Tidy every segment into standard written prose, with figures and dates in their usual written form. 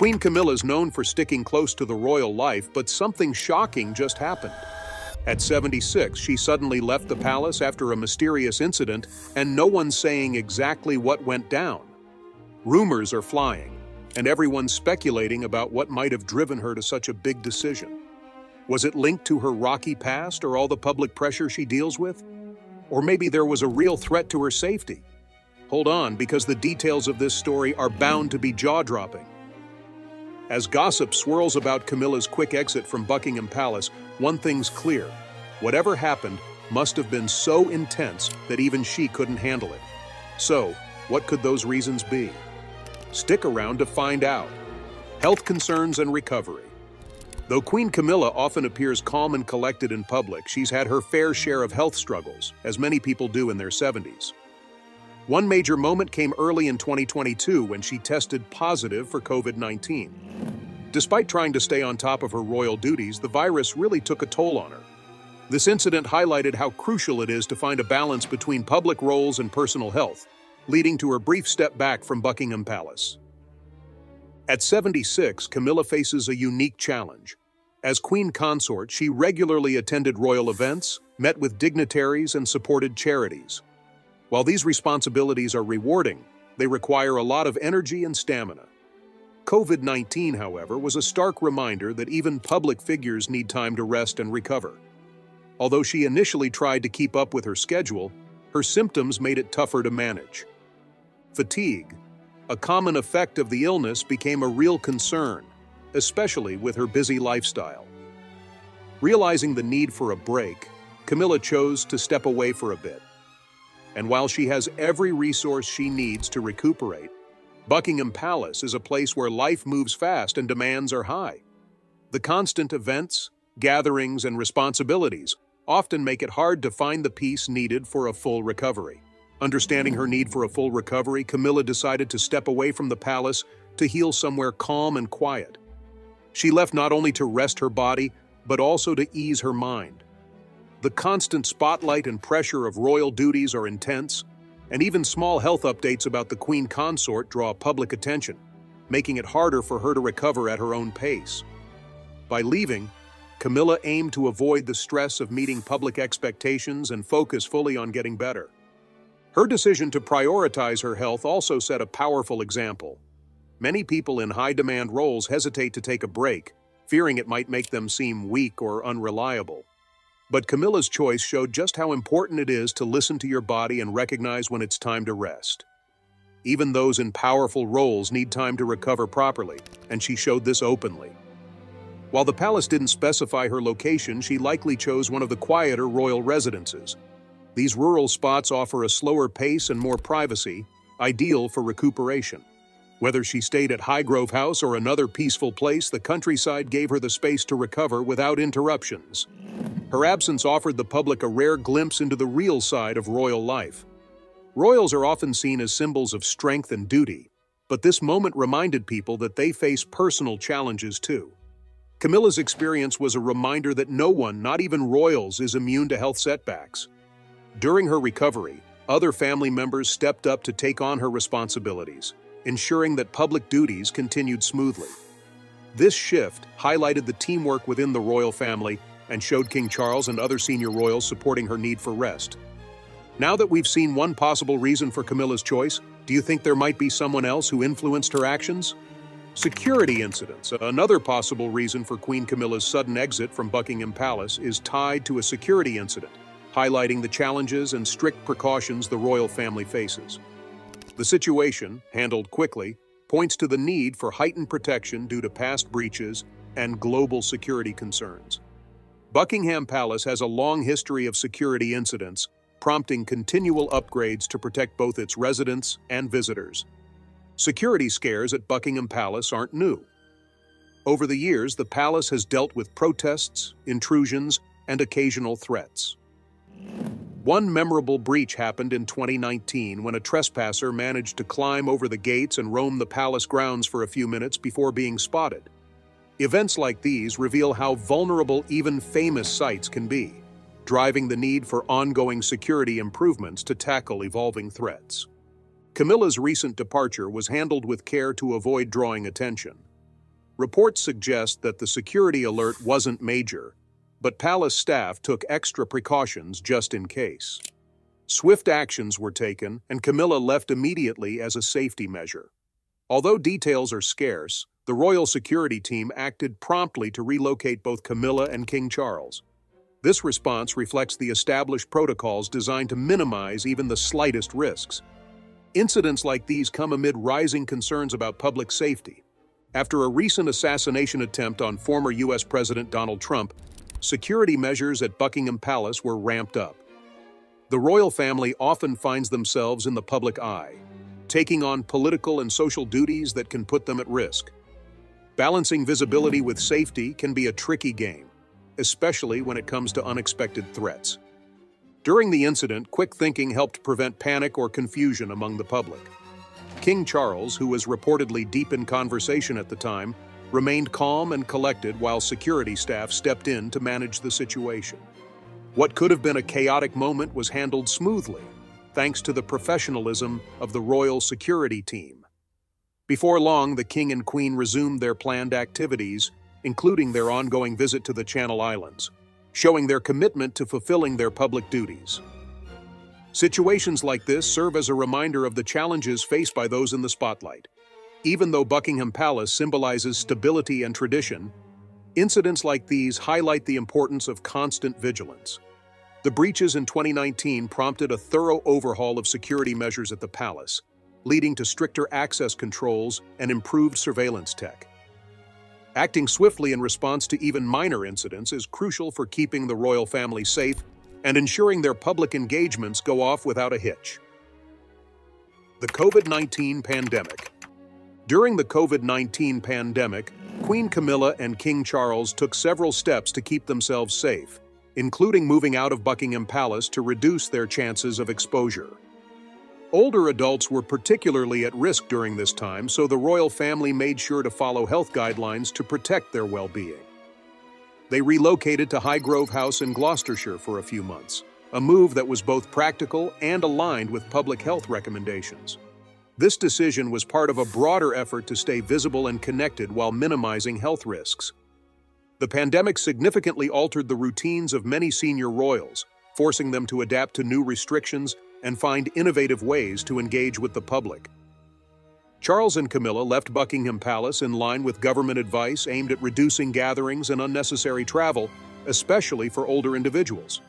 Queen Camilla is known for sticking close to the royal life, but something shocking just happened. At 76, she suddenly left the palace after a mysterious incident, and no one's saying exactly what went down. Rumors are flying, and everyone's speculating about what might have driven her to such a big decision. Was it linked to her rocky past or all the public pressure she deals with? Or maybe there was a real threat to her safety? Hold on, because the details of this story are bound to be jaw-dropping. As gossip swirls about Camilla's quick exit from Buckingham Palace, one thing's clear. Whatever happened must have been so intense that even she couldn't handle it. So, what could those reasons be? Stick around to find out. Health concerns and recovery. Though Queen Camilla often appears calm and collected in public, she's had her fair share of health struggles, as many people do in their 70s. One major moment came early in 2022 when she tested positive for COVID-19. Despite trying to stay on top of her royal duties, the virus really took a toll on her. This incident highlighted how crucial it is to find a balance between public roles and personal health, leading to her brief step back from Buckingham Palace. At 76, Camilla faces a unique challenge. As queen consort, she regularly attended royal events, met with dignitaries, and supported charities. While these responsibilities are rewarding, they require a lot of energy and stamina. COVID-19, however, was a stark reminder that even public figures need time to rest and recover. Although she initially tried to keep up with her schedule, her symptoms made it tougher to manage. Fatigue, a common effect of the illness, became a real concern, especially with her busy lifestyle. Realizing the need for a break, Camilla chose to step away for a bit. And while she has every resource she needs to recuperate, Buckingham Palace is a place where life moves fast and demands are high. The constant events, gatherings, and responsibilities often make it hard to find the peace needed for a full recovery. Understanding her need for a full recovery, Camilla decided to step away from the palace to heal somewhere calm and quiet. She left not only to rest her body, but also to ease her mind. The constant spotlight and pressure of royal duties are intense, and even small health updates about the queen consort draw public attention, making it harder for her to recover at her own pace. By leaving, Camilla aimed to avoid the stress of meeting public expectations and focus fully on getting better. Her decision to prioritize her health also set a powerful example. Many people in high-demand roles hesitate to take a break, fearing it might make them seem weak or unreliable. But Camilla's choice showed just how important it is to listen to your body and recognize when it's time to rest. Even those in powerful roles need time to recover properly, and she showed this openly. While the palace didn't specify her location, she likely chose one of the quieter royal residences. These rural spots offer a slower pace and more privacy, ideal for recuperation. Whether she stayed at Highgrove House or another peaceful place, the countryside gave her the space to recover without interruptions. Her absence offered the public a rare glimpse into the real side of royal life. Royals are often seen as symbols of strength and duty, but this moment reminded people that they face personal challenges too. Camilla's experience was a reminder that no one, not even royals, is immune to health setbacks. During her recovery, other family members stepped up to take on her responsibilities, ensuring that public duties continued smoothly. This shift highlighted the teamwork within the royal family and showed King Charles and other senior royals supporting her need for rest. Now that we've seen one possible reason for Camilla's choice, do you think there might be someone else who influenced her actions? Security incidents. Another possible reason for Queen Camilla's sudden exit from Buckingham Palace is tied to a security incident, highlighting the challenges and strict precautions the royal family faces. The situation, handled quickly, points to the need for heightened protection due to past breaches and global security concerns. Buckingham Palace has a long history of security incidents, prompting continual upgrades to protect both its residents and visitors. Security scares at Buckingham Palace aren't new. Over the years, the palace has dealt with protests, intrusions, and occasional threats. One memorable breach happened in 2019 when a trespasser managed to climb over the gates and roam the palace grounds for a few minutes before being spotted. Events like these reveal how vulnerable even famous sites can be, driving the need for ongoing security improvements to tackle evolving threats. Camilla's recent departure was handled with care to avoid drawing attention. Reports suggest that the security alert wasn't major, but palace staff took extra precautions just in case. Swift actions were taken, and Camilla left immediately as a safety measure. Although details are scarce, the royal security team acted promptly to relocate both Camilla and King Charles. This response reflects the established protocols designed to minimize even the slightest risks. Incidents like these come amid rising concerns about public safety. After a recent assassination attempt on former U.S. President Donald Trump, security measures at Buckingham Palace were ramped up. The royal family often finds themselves in the public eye, taking on political and social duties that can put them at risk. Balancing visibility with safety can be a tricky game, especially when it comes to unexpected threats. During the incident, quick thinking helped prevent panic or confusion among the public. King Charles, who was reportedly deep in conversation at the time, remained calm and collected while security staff stepped in to manage the situation. What could have been a chaotic moment was handled smoothly, thanks to the professionalism of the royal security team. Before long, the King and Queen resumed their planned activities, including their ongoing visit to the Channel Islands, showing their commitment to fulfilling their public duties. Situations like this serve as a reminder of the challenges faced by those in the spotlight. Even though Buckingham Palace symbolizes stability and tradition, incidents like these highlight the importance of constant vigilance. The breaches in 2019 prompted a thorough overhaul of security measures at the palace, leading to stricter access controls and improved surveillance tech. Acting swiftly in response to even minor incidents is crucial for keeping the royal family safe and ensuring their public engagements go off without a hitch. The COVID-19 pandemic. During the COVID-19 pandemic, Queen Camilla and King Charles took several steps to keep themselves safe, including moving out of Buckingham Palace to reduce their chances of exposure. Older adults were particularly at risk during this time, so the royal family made sure to follow health guidelines to protect their well-being. They relocated to Highgrove House in Gloucestershire for a few months, a move that was both practical and aligned with public health recommendations. This decision was part of a broader effort to stay visible and connected while minimizing health risks. The pandemic significantly altered the routines of many senior royals, forcing them to adapt to new restrictions and find innovative ways to engage with the public. Charles and Camilla left Buckingham Palace in line with government advice aimed at reducing gatherings and unnecessary travel, especially for older individuals.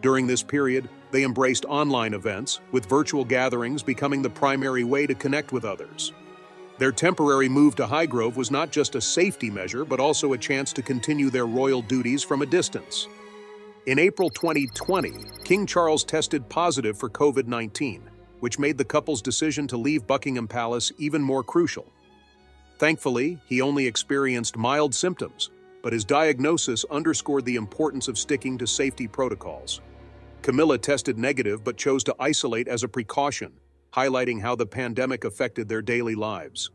During this period, they embraced online events, with virtual gatherings becoming the primary way to connect with others. Their temporary move to Highgrove was not just a safety measure, but also a chance to continue their royal duties from a distance. In April 2020, King Charles tested positive for COVID-19, which made the couple's decision to leave Buckingham Palace even more crucial. Thankfully, he only experienced mild symptoms, but his diagnosis underscored the importance of sticking to safety protocols. Camilla tested negative but chose to isolate as a precaution, highlighting how the pandemic affected their daily lives.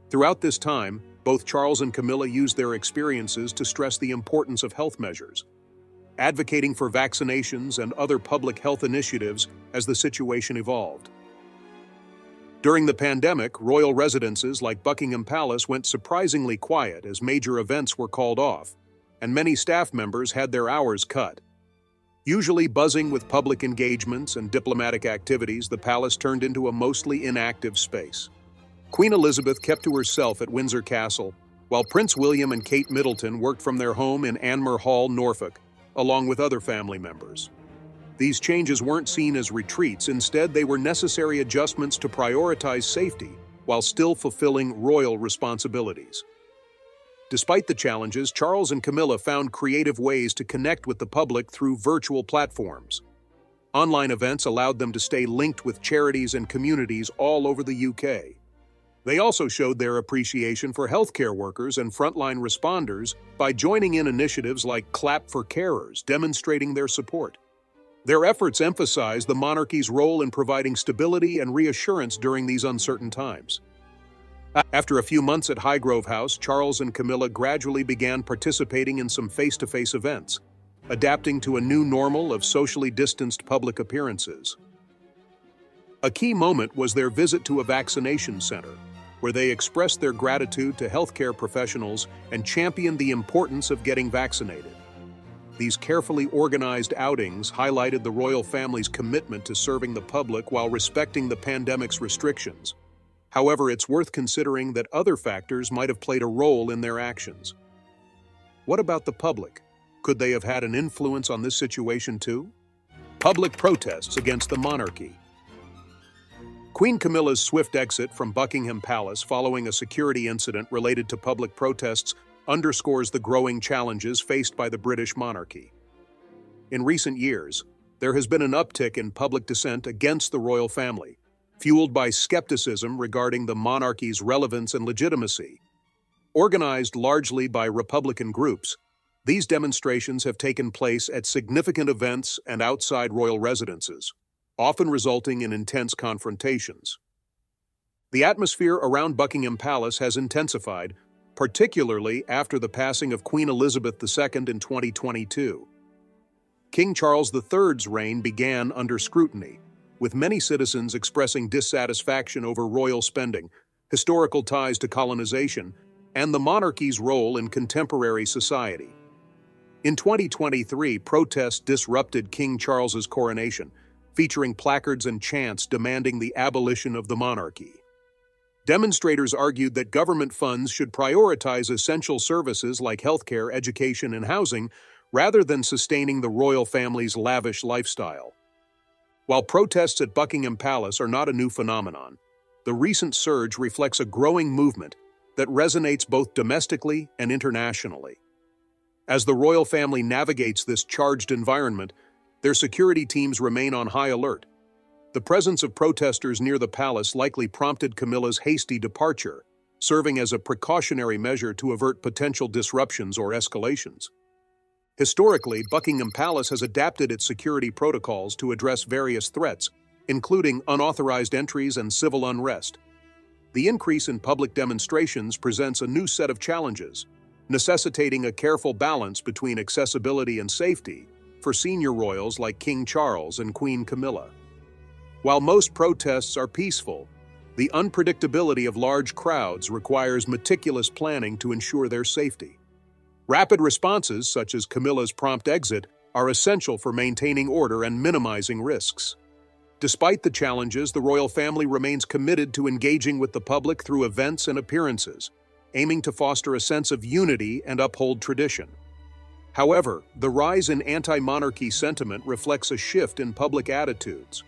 Throughout this time, both Charles and Camilla used their experiences to stress the importance of health measures, advocating for vaccinations and other public health initiatives as the situation evolved. During the pandemic, royal residences like Buckingham Palace went surprisingly quiet as major events were called off, and many staff members had their hours cut. Usually buzzing with public engagements and diplomatic activities, the palace turned into a mostly inactive space. Queen Elizabeth kept to herself at Windsor Castle, while Prince William and Kate Middleton worked from their home in Anmer Hall, Norfolk, along with other family members. These changes weren't seen as retreats, instead they were necessary adjustments to prioritize safety while still fulfilling royal responsibilities. Despite the challenges, Charles and Camilla found creative ways to connect with the public through virtual platforms. Online events allowed them to stay linked with charities and communities all over the UK. They also showed their appreciation for healthcare workers and frontline responders by joining in initiatives like Clap for Carers, demonstrating their support. Their efforts emphasize the monarchy's role in providing stability and reassurance during these uncertain times. After a few months at Highgrove House, Charles and Camilla gradually began participating in some face-to-face events, adapting to a new normal of socially distanced public appearances. A key moment was their visit to a vaccination center. where they expressed their gratitude to healthcare professionals and championed the importance of getting vaccinated. These carefully organized outings highlighted the royal family's commitment to serving the public while respecting the pandemic's restrictions. However, it's worth considering that other factors might have played a role in their actions. What about the public? Could they have had an influence on this situation too? Public protests against the monarchy. Queen Camilla's swift exit from Buckingham Palace following a security incident related to public protests underscores the growing challenges faced by the British monarchy. In recent years, there has been an uptick in public dissent against the royal family, fueled by skepticism regarding the monarchy's relevance and legitimacy. Organized largely by Republican groups, these demonstrations have taken place at significant events and outside royal residences, often resulting in intense confrontations. The atmosphere around Buckingham Palace has intensified, particularly after the passing of Queen Elizabeth II in 2022. King Charles III's reign began under scrutiny, with many citizens expressing dissatisfaction over royal spending, historical ties to colonization, and the monarchy's role in contemporary society. In 2023, protests disrupted King Charles's coronation, featuring placards and chants demanding the abolition of the monarchy. Demonstrators argued that government funds should prioritize essential services like healthcare, education, and housing, rather than sustaining the royal family's lavish lifestyle. While protests at Buckingham Palace are not a new phenomenon, the recent surge reflects a growing movement that resonates both domestically and internationally. As the royal family navigates this charged environment, their security teams remain on high alert. The presence of protesters near the palace likely prompted Camilla's hasty departure, serving as a precautionary measure to avert potential disruptions or escalations. Historically, Buckingham Palace has adapted its security protocols to address various threats, including unauthorized entries and civil unrest. The increase in public demonstrations presents a new set of challenges, necessitating a careful balance between accessibility and safety for senior royals like King Charles and Queen Camilla. While most protests are peaceful, the unpredictability of large crowds requires meticulous planning to ensure their safety. Rapid responses, such as Camilla's prompt exit, are essential for maintaining order and minimizing risks. Despite the challenges, the royal family remains committed to engaging with the public through events and appearances, aiming to foster a sense of unity and uphold tradition. However, the rise in anti-monarchy sentiment reflects a shift in public attitudes.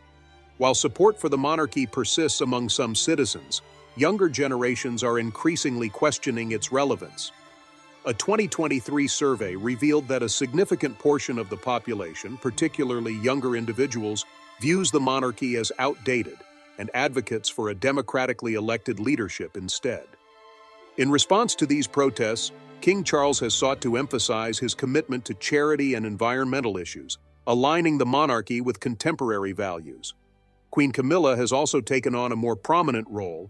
While support for the monarchy persists among some citizens, younger generations are increasingly questioning its relevance. A 2023 survey revealed that a significant portion of the population, particularly younger individuals, views the monarchy as outdated and advocates for a democratically elected leadership instead. In response to these protests, King Charles has sought to emphasize his commitment to charity and environmental issues, aligning the monarchy with contemporary values. Queen Camilla has also taken on a more prominent role,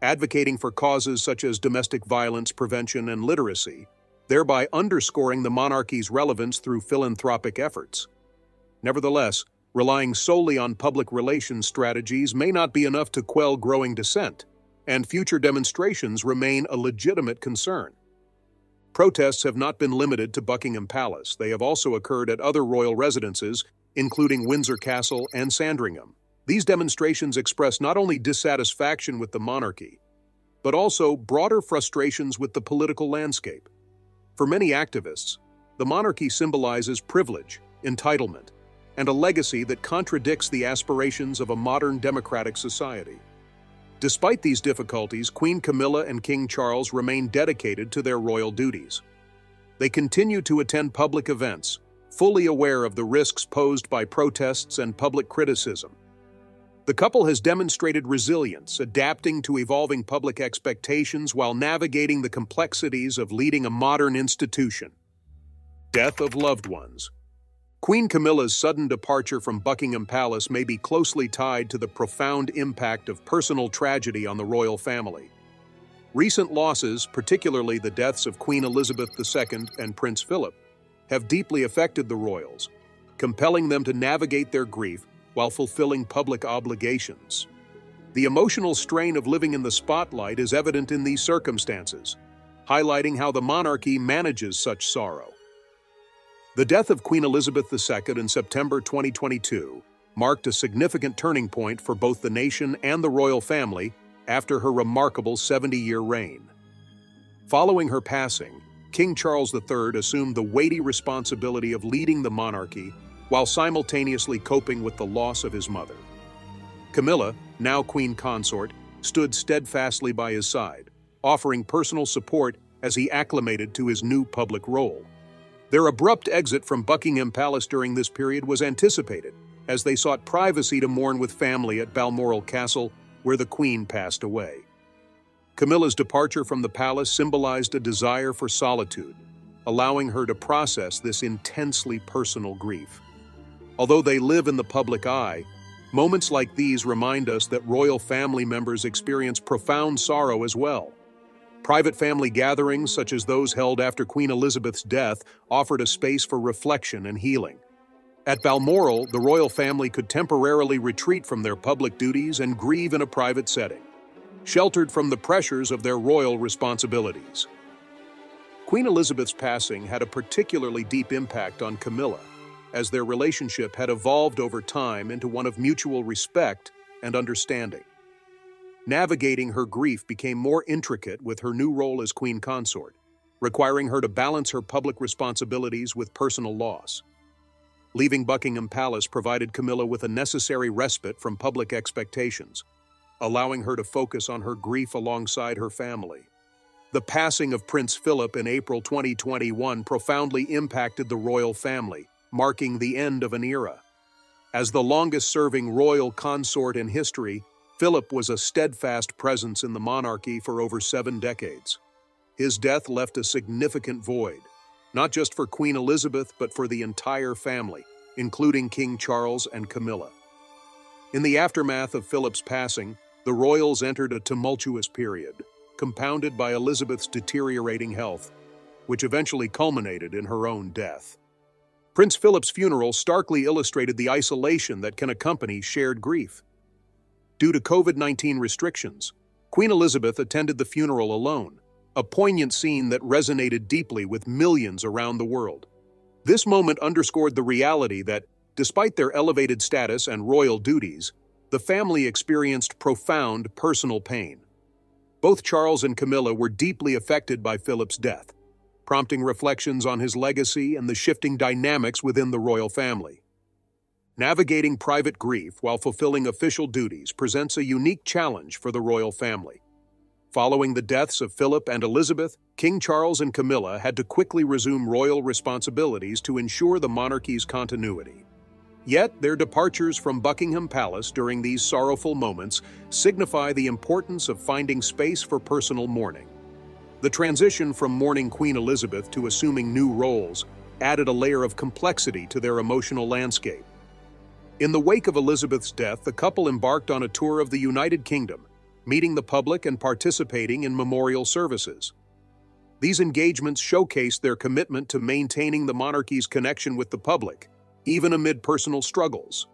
advocating for causes such as domestic violence prevention and literacy, thereby underscoring the monarchy's relevance through philanthropic efforts. Nevertheless, relying solely on public relations strategies may not be enough to quell growing dissent, and future demonstrations remain a legitimate concern. Protests have not been limited to Buckingham Palace. They have also occurred at other royal residences, including Windsor Castle and Sandringham. These demonstrations express not only dissatisfaction with the monarchy, but also broader frustrations with the political landscape. For many activists, the monarchy symbolizes privilege, entitlement, and a legacy that contradicts the aspirations of a modern democratic society. Despite these difficulties, Queen Camilla and King Charles remain dedicated to their royal duties. They continue to attend public events, fully aware of the risks posed by protests and public criticism. The couple has demonstrated resilience, adapting to evolving public expectations while navigating the complexities of leading a modern institution. Death of loved ones. Queen Camilla's sudden departure from Buckingham Palace may be closely tied to the profound impact of personal tragedy on the royal family. Recent losses, particularly the deaths of Queen Elizabeth II and Prince Philip, have deeply affected the royals, compelling them to navigate their grief while fulfilling public obligations. The emotional strain of living in the spotlight is evident in these circumstances, highlighting how the monarchy manages such sorrow. The death of Queen Elizabeth II in September 2022 marked a significant turning point for both the nation and the royal family after her remarkable 70-year reign. Following her passing, King Charles III assumed the weighty responsibility of leading the monarchy while simultaneously coping with the loss of his mother. Camilla, now queen consort, stood steadfastly by his side, offering personal support as he acclimated to his new public role. Their abrupt exit from Buckingham Palace during this period was anticipated, as they sought privacy to mourn with family at Balmoral Castle, where the Queen passed away. Camilla's departure from the palace symbolized a desire for solitude, allowing her to process this intensely personal grief. Although they live in the public eye, moments like these remind us that royal family members experience profound sorrow as well. Private family gatherings, such as those held after Queen Elizabeth's death, offered a space for reflection and healing. At Balmoral, the royal family could temporarily retreat from their public duties and grieve in a private setting, sheltered from the pressures of their royal responsibilities. Queen Elizabeth's passing had a particularly deep impact on Camilla, as their relationship had evolved over time into one of mutual respect and understanding. Navigating her grief became more intricate with her new role as queen consort, requiring her to balance her public responsibilities with personal loss. Leaving Buckingham Palace provided Camilla with a necessary respite from public expectations, allowing her to focus on her grief alongside her family. The passing of Prince Philip in April 2021 profoundly impacted the royal family, marking the end of an era. As the longest-serving royal consort in history, Philip was a steadfast presence in the monarchy for over 7 decades. His death left a significant void, not just for Queen Elizabeth but for the entire family, including King Charles and Camilla. In the aftermath of Philip's passing, the royals entered a tumultuous period, compounded by Elizabeth's deteriorating health, which eventually culminated in her own death. Prince Philip's funeral starkly illustrated the isolation that can accompany shared grief. Due to COVID-19 restrictions, Queen Elizabeth attended the funeral alone, a poignant scene that resonated deeply with millions around the world. This moment underscored the reality that, despite their elevated status and royal duties, the family experienced profound personal pain. Both Charles and Camilla were deeply affected by Philip's death, prompting reflections on his legacy and the shifting dynamics within the royal family. Navigating private grief while fulfilling official duties presents a unique challenge for the royal family. Following the deaths of Philip and Elizabeth, King Charles and Camilla had to quickly resume royal responsibilities to ensure the monarchy's continuity. Yet, their departures from Buckingham Palace during these sorrowful moments signify the importance of finding space for personal mourning. The transition from mourning Queen Elizabeth to assuming new roles added a layer of complexity to their emotional landscape. In the wake of Elizabeth's death, the couple embarked on a tour of the United Kingdom, meeting the public and participating in memorial services. These engagements showcased their commitment to maintaining the monarchy's connection with the public, even amid personal struggles.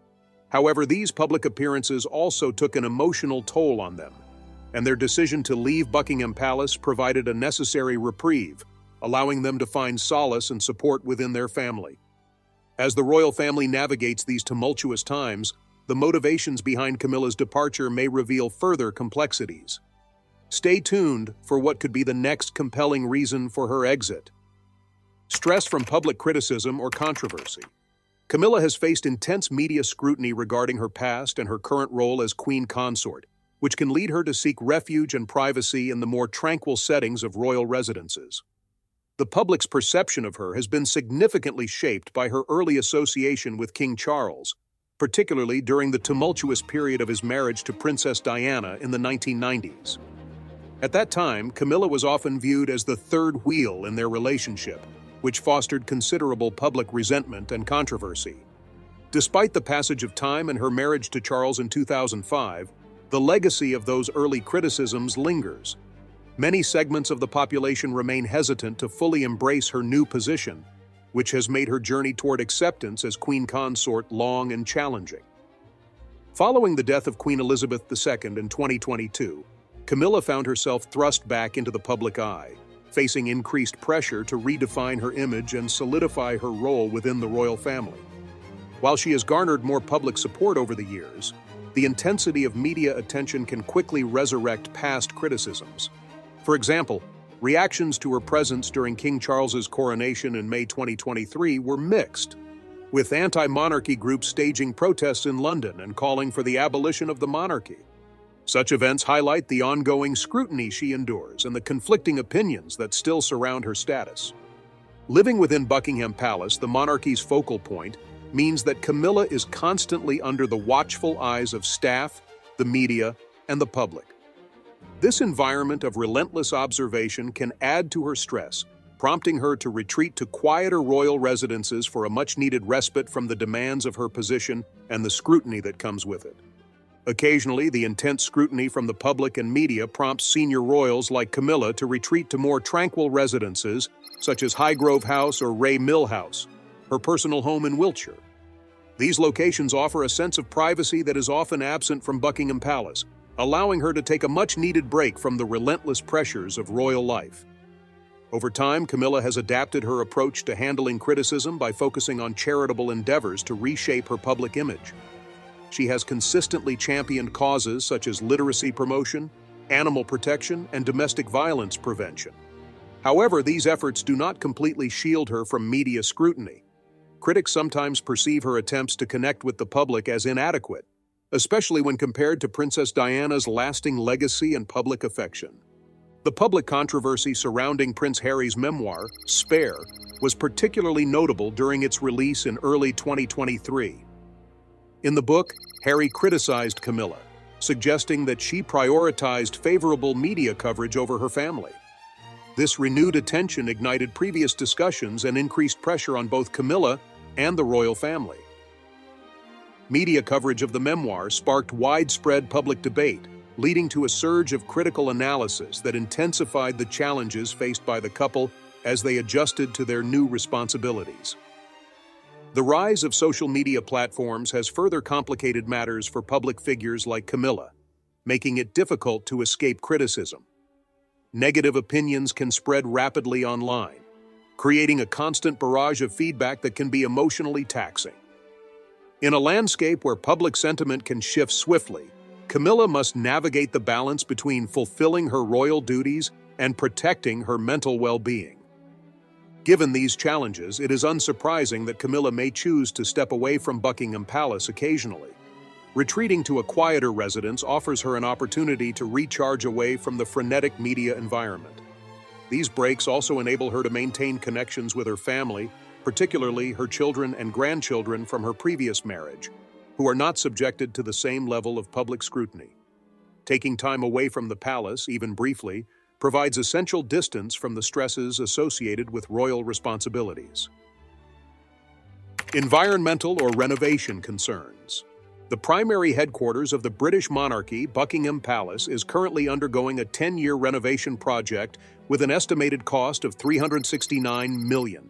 However, these public appearances also took an emotional toll on them, and their decision to leave Buckingham Palace provided a necessary reprieve, allowing them to find solace and support within their family. As the royal family navigates these tumultuous times, the motivations behind Camilla's departure may reveal further complexities. Stay tuned for what could be the next compelling reason for her exit. Stress from public criticism or controversy. Camilla has faced intense media scrutiny regarding her past and her current role as queen consort, which can lead her to seek refuge and privacy in the more tranquil settings of royal residences. The public's perception of her has been significantly shaped by her early association with King Charles, particularly during the tumultuous period of his marriage to Princess Diana in the 1990s. At that time, Camilla was often viewed as the third wheel in their relationship, which fostered considerable public resentment and controversy. Despite the passage of time and her marriage to Charles in 2005, the legacy of those early criticisms lingers. Many segments of the population remain hesitant to fully embrace her new position, which has made her journey toward acceptance as queen consort long and challenging. Following the death of Queen Elizabeth II in 2022, Camilla found herself thrust back into the public eye, facing increased pressure to redefine her image and solidify her role within the royal family. While she has garnered more public support over the years, the intensity of media attention can quickly resurrect past criticisms. For example, reactions to her presence during King Charles's coronation in May 2023 were mixed, with anti-monarchy groups staging protests in London and calling for the abolition of the monarchy. Such events highlight the ongoing scrutiny she endures and the conflicting opinions that still surround her status. Living within Buckingham Palace, the monarchy's focal point, means that Camilla is constantly under the watchful eyes of staff, the media, and the public. This environment of relentless observation can add to her stress, prompting her to retreat to quieter royal residences for a much-needed respite from the demands of her position and the scrutiny that comes with it. Occasionally, the intense scrutiny from the public and media prompts senior royals like Camilla to retreat to more tranquil residences, such as Highgrove House or Ray Mill House, her personal home in Wiltshire. These locations offer a sense of privacy that is often absent from Buckingham Palace, allowing her to take a much-needed break from the relentless pressures of royal life. Over time, Camilla has adapted her approach to handling criticism by focusing on charitable endeavors to reshape her public image. She has consistently championed causes such as literacy promotion, animal protection, and domestic violence prevention. However, these efforts do not completely shield her from media scrutiny. Critics sometimes perceive her attempts to connect with the public as inadequate, especially when compared to Princess Diana's lasting legacy and public affection. The public controversy surrounding Prince Harry's memoir, Spare, was particularly notable during its release in early 2023. In the book, Harry criticized Camilla, suggesting that she prioritized favorable media coverage over her family. This renewed attention ignited previous discussions and increased pressure on both Camilla and the royal family. Media coverage of the memoir sparked widespread public debate, leading to a surge of critical analysis that intensified the challenges faced by the couple as they adjusted to their new responsibilities. The rise of social media platforms has further complicated matters for public figures like Camilla, making it difficult to escape criticism. Negative opinions can spread rapidly online, creating a constant barrage of feedback that can be emotionally taxing. In a landscape where public sentiment can shift swiftly, Camilla must navigate the balance between fulfilling her royal duties and protecting her mental well-being. Given these challenges, it is unsurprising that Camilla may choose to step away from Buckingham Palace occasionally. Retreating to a quieter residence offers her an opportunity to recharge away from the frenetic media environment. These breaks also enable her to maintain connections with her family, particularly her children and grandchildren from her previous marriage, who are not subjected to the same level of public scrutiny. Taking time away from the palace, even briefly, provides essential distance from the stresses associated with royal responsibilities. Environmental or renovation concerns. The primary headquarters of the British monarchy, Buckingham Palace, is currently undergoing a 10-year renovation project with an estimated cost of $369 million.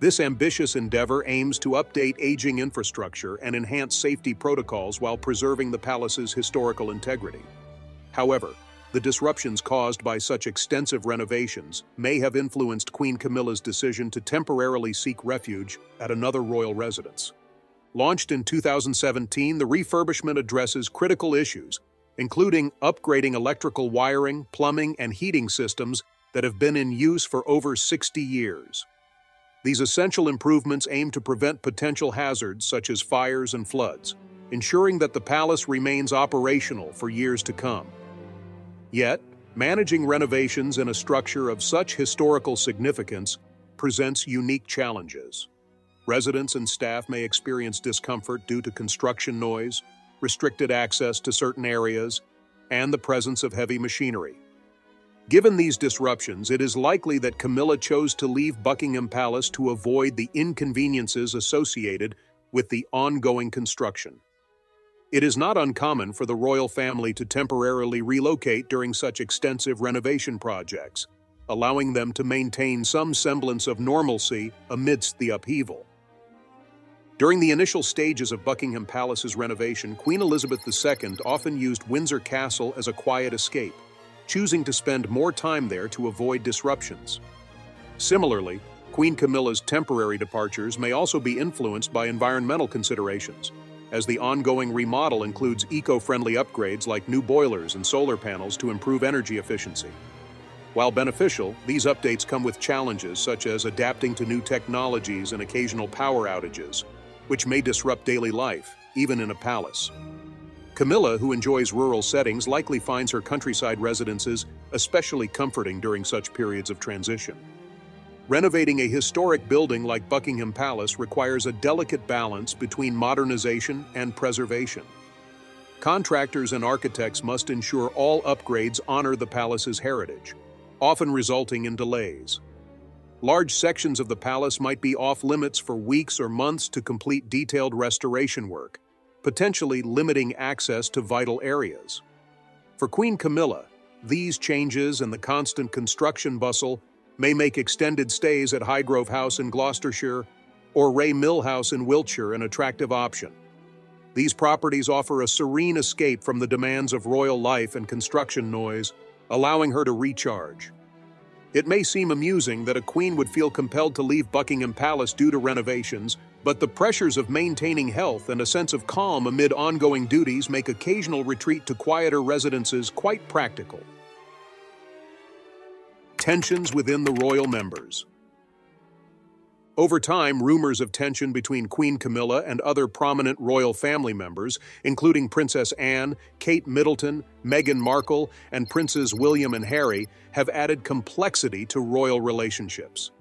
This ambitious endeavor aims to update aging infrastructure and enhance safety protocols while preserving the palace's historical integrity. However, the disruptions caused by such extensive renovations may have influenced Queen Camilla's decision to temporarily seek refuge at another royal residence. Launched in 2017, the refurbishment addresses critical issues, including upgrading electrical wiring, plumbing, and heating systems that have been in use for over 60 years. These essential improvements aim to prevent potential hazards such as fires and floods, ensuring that the palace remains operational for years to come. Yet, managing renovations in a structure of such historical significance presents unique challenges. Residents and staff may experience discomfort due to construction noise, restricted access to certain areas, and the presence of heavy machinery. Given these disruptions, it is likely that Camilla chose to leave Buckingham Palace to avoid the inconveniences associated with the ongoing construction. It is not uncommon for the royal family to temporarily relocate during such extensive renovation projects, allowing them to maintain some semblance of normalcy amidst the upheaval. During the initial stages of Buckingham Palace's renovation, Queen Elizabeth II often used Windsor Castle as a quiet escape, choosing to spend more time there to avoid disruptions. Similarly, Queen Camilla's temporary departures may also be influenced by environmental considerations, as the ongoing remodel includes eco-friendly upgrades like new boilers and solar panels to improve energy efficiency. While beneficial, these updates come with challenges such as adapting to new technologies and occasional power outages, which may disrupt daily life, even in a palace. Camilla, who enjoys rural settings, likely finds her countryside residences especially comforting during such periods of transition. Renovating a historic building like Buckingham Palace requires a delicate balance between modernization and preservation. Contractors and architects must ensure all upgrades honor the palace's heritage, often resulting in delays. Large sections of the palace might be off-limits for weeks or months to complete detailed restoration work, potentially limiting access to vital areas. For Queen Camilla, these changes and the constant construction bustle may make extended stays at Highgrove House in Gloucestershire or Ray Mill House in Wiltshire an attractive option. These properties offer a serene escape from the demands of royal life and construction noise, allowing her to recharge. It may seem amusing that a queen would feel compelled to leave Buckingham Palace due to renovations, but the pressures of maintaining health and a sense of calm amid ongoing duties make occasional retreat to quieter residences quite practical. Tensions within the royal members. Over time, rumors of tension between Queen Camilla and other prominent royal family members, including Princess Anne, Kate Middleton, Meghan Markle, and Princes William and Harry, have added complexity to royal relationships.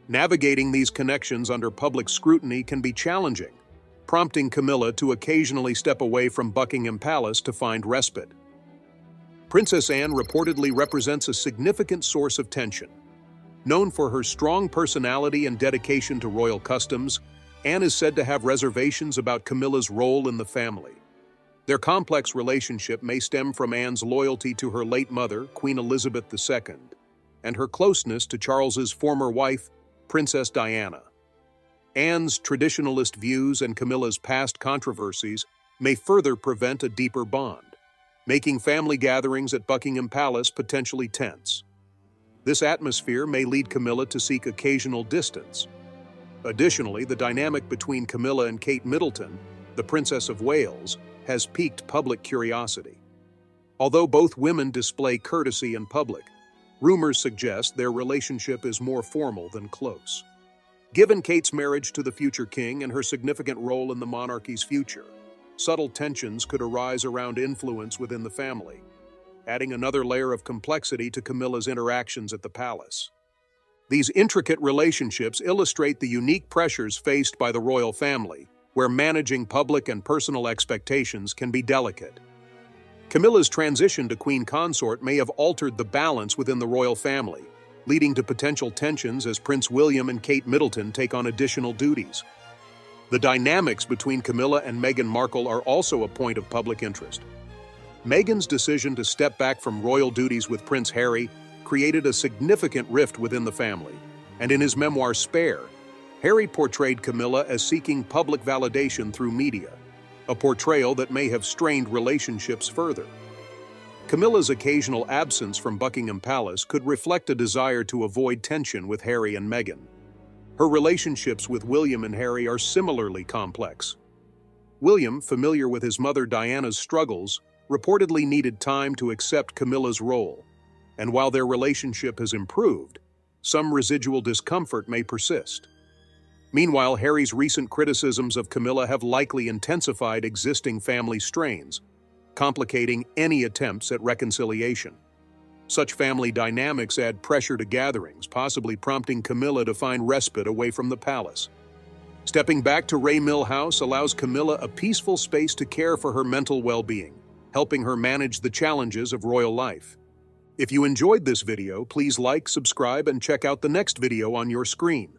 Navigating these connections under public scrutiny can be challenging, prompting Camilla to occasionally step away from Buckingham Palace to find respite. Princess Anne reportedly represents a significant source of tension. Known for her strong personality and dedication to royal customs, Anne is said to have reservations about Camilla's role in the family. Their complex relationship may stem from Anne's loyalty to her late mother, Queen Elizabeth II, and her closeness to Charles's former wife, Princess Diana. Anne's traditionalist views and Camilla's past controversies may further prevent a deeper bond, making family gatherings at Buckingham Palace potentially tense. This atmosphere may lead Camilla to seek occasional distance. Additionally, the dynamic between Camilla and Kate Middleton, the Princess of Wales, has piqued public curiosity. Although both women display courtesy in public, rumors suggest their relationship is more formal than close. Given Kate's marriage to the future king and her significant role in the monarchy's future, subtle tensions could arise around influence within the family, adding another layer of complexity to Camilla's interactions at the palace. These intricate relationships illustrate the unique pressures faced by the royal family, where managing public and personal expectations can be delicate. Camilla's transition to queen consort may have altered the balance within the royal family, leading to potential tensions as Prince William and Kate Middleton take on additional duties. The dynamics between Camilla and Meghan Markle are also a point of public interest. Meghan's decision to step back from royal duties with Prince Harry created a significant rift within the family, and in his memoir Spare, Harry portrayed Camilla as seeking public validation through media, a portrayal that may have strained relationships further. Camilla's occasional absence from Buckingham Palace could reflect a desire to avoid tension with Harry and Meghan. Her relationships with William and Harry are similarly complex. William, familiar with his mother Diana's struggles, reportedly needed time to accept Camilla's role, and while their relationship has improved, some residual discomfort may persist. Meanwhile, Harry's recent criticisms of Camilla have likely intensified existing family strains, complicating any attempts at reconciliation. Such family dynamics add pressure to gatherings, possibly prompting Camilla to find respite away from the palace. Stepping back to Ray Mill House allows Camilla a peaceful space to care for her mental well-being, helping her manage the challenges of royal life. If you enjoyed this video, please like, subscribe, and check out the next video on your screen.